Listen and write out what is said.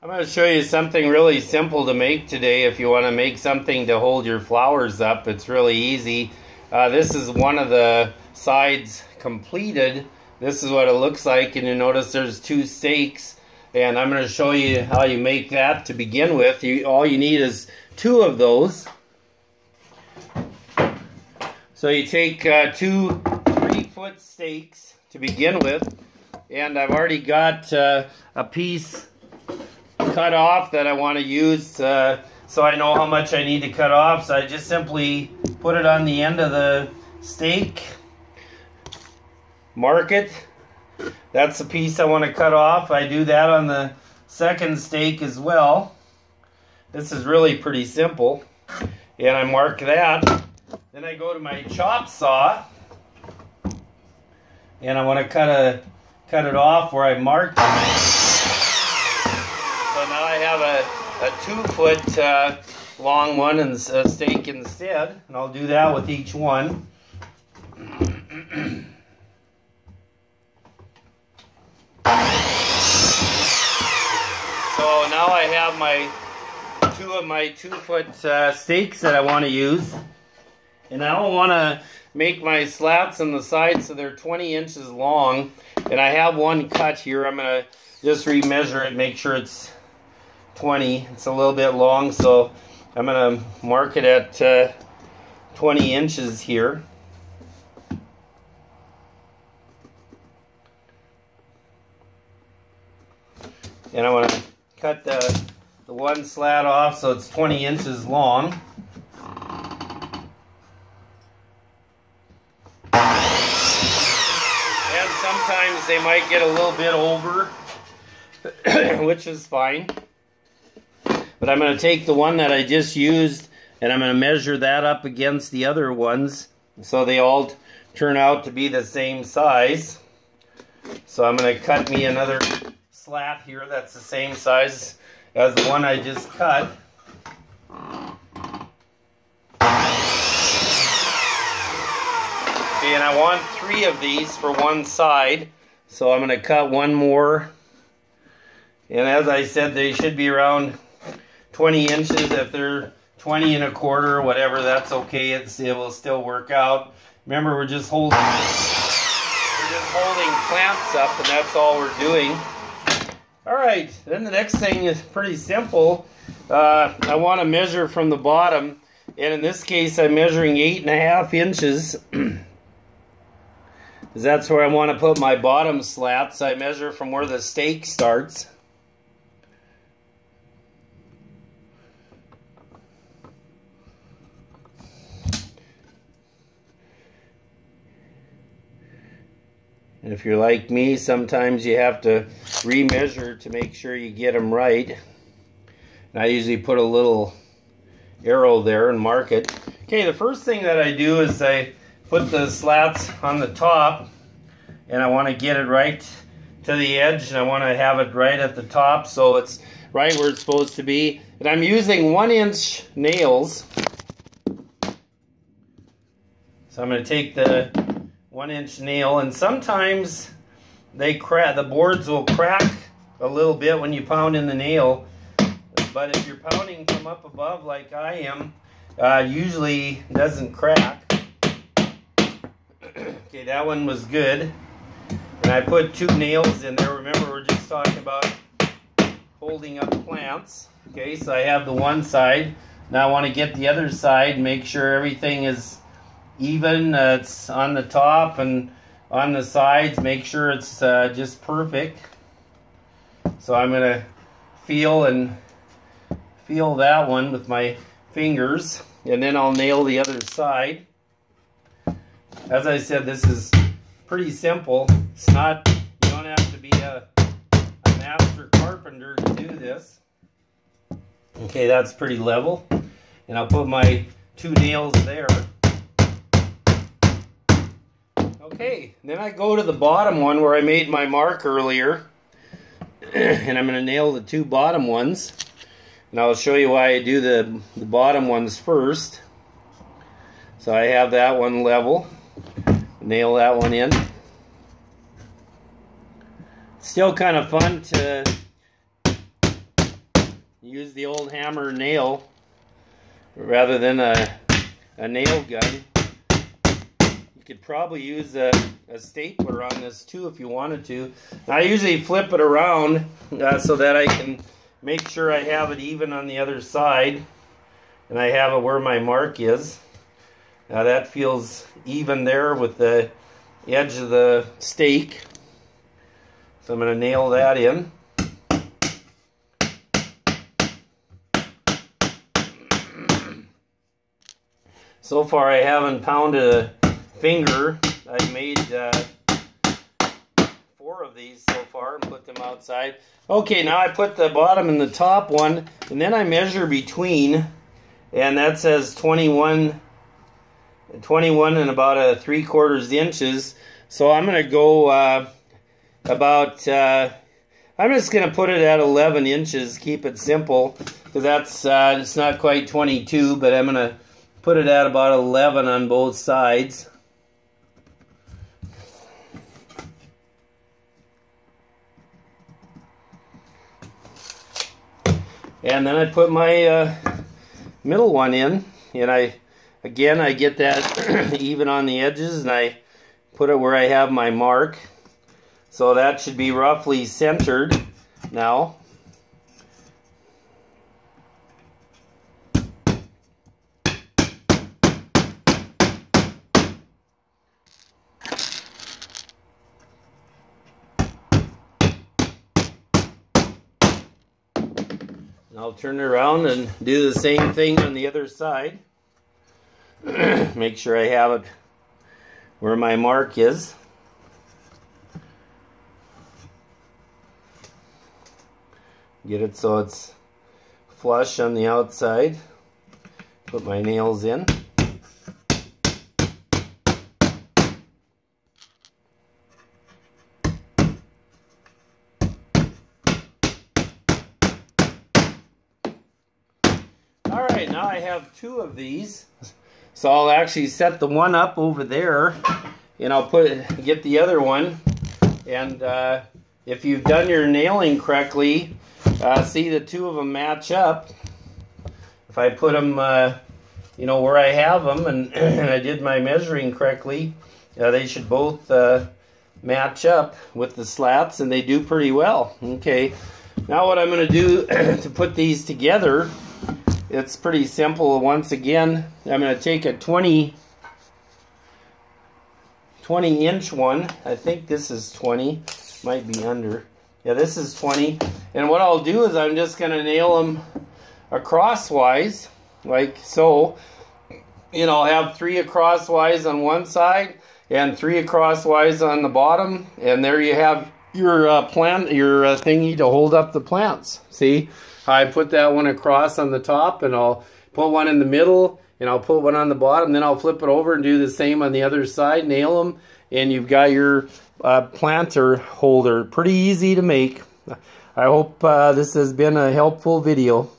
I'm going to show you something really simple to make today. If you want to make something to hold your flowers up, it's really easy. This is one of the sides completed. This is what it looks like, and you notice there's two stakes, and I'm going to show you how you make that to begin with. All you need is two of those. So you take two 3-foot stakes to begin with, and I've already got a piece cut off that I want to use, so I know how much I need to cut off. So I just simply put it on the end of the stake, mark it. That's the piece I want to cut off. I do that on the second stake as well. This is really pretty simple, and I mark that. Then I go to my chop saw, and I want to cut it off where I marked it. So now I have a 2-foot long one and a stake instead, and I'll do that with each one. So now I have two of my 2-foot stakes that I want to use, and I don't want to make my slats on the side so they're 20 inches long, and I have one cut here. I'm going to just remeasure it, make sure it's 20. It's a little bit long, so I'm going to mark it at 20 inches here. And I want to cut the one slat off so it's 20 inches long. And sometimes they might get a little bit over, which is fine. But I'm going to take the one that I just used, and I'm going to measure that up against the other ones so they all turn out to be the same size. So I'm going to cut me another slat here that's the same size as the one I just cut. Okay, and I want 3 of these for one side, so I'm going to cut one more. And as I said, they should be around 20 inches. If they're 20 1/4 or whatever, that's okay. It will still work out. Remember, we're just holding plants up, and that's all we're doing. All right, then the next thing is pretty simple. I want to measure from the bottom, and in this case, I'm measuring 8.5 inches. Because that's where I want to put my bottom slats. I measure from where the stake starts. And if you're like me, sometimes you have to remeasure to make sure you get them right. And I usually put a little arrow there and mark it. Okay, the first thing that I do is I put the slats on the top, and I want to get it right to the edge, and I want to have it right at the top so it's right where it's supposed to be. And I'm using 1-inch nails. So I'm going to take the 1-inch nail, and sometimes they crack. The boards will crack a little bit when you pound in the nail, but if you're pounding from up above like I am, usually it doesn't crack. Okay, that one was good, and I put 2 nails in there. Remember, we're just talking about holding up plants. Okay, so I have the one side. Now I want to get the other side, make sure everything is even. It's on the top and on the sides. Make sure it's just perfect. So I'm going to feel that one with my fingers, and then I'll nail the other side. As I said, this is pretty simple. It's not, you don't have to be a master carpenter to do this. Okay, that's pretty level. And I'll put my 2 nails there. Okay, then I go to the bottom one where I made my mark earlier, and I'm going to nail the 2 bottom ones. And I'll show you why I do the bottom ones first. So I have that one level. Nail that one in. Still kind of fun to use the old hammer and nail rather than a nail gun. You could probably use a stapler on this too if you wanted to. I usually flip it around so that I can make sure I have it even on the other side, and I have it where my mark is. Now that feels even there with the edge of the stake. So I'm going to nail that in. So far I haven't pounded a finger. I've made 4 of these so far and put them outside. Okay, now I put the bottom and the top one, and then I measure between, and that says 21 and about 3/4 inches. So I'm going to go about, I'm just going to put it at 11 inches, keep it simple, because that's, it's not quite 22, but I'm going to put it at about 11 on both sides. And then I put my middle one in, and again I get that even on the edges, and I put it where I have my mark. So that should be roughly centered now. I'll turn it around and do the same thing on the other side. Make sure I have it where my mark is. Get it so it's flush on the outside. Put my nails in. Alright, now I have 2 of these. So I'll actually set the one up over there, and I'll get the other one. And if you've done your nailing correctly, see the 2 of them match up. If I put them, you know, where I have them, and I did my measuring correctly, they should both match up with the slats, and they do pretty well. Okay, now what I'm going to do to put these together, it's pretty simple. Once again, I'm going to take a 20-inch one. I think this is 20. Might be under. Yeah, this is 20. And what I'll do is I'm just going to nail them acrosswise, like so. You know, I'll have 3 acrosswise on one side and 3 acrosswise on the bottom. And there you have your thingy to hold up the plants. See? I put that one across on the top, and I'll put one in the middle, and I'll put one on the bottom. Then I'll flip it over and do the same on the other side, nail them, and you've got your planter holder. Pretty easy to make. I hope this has been a helpful video.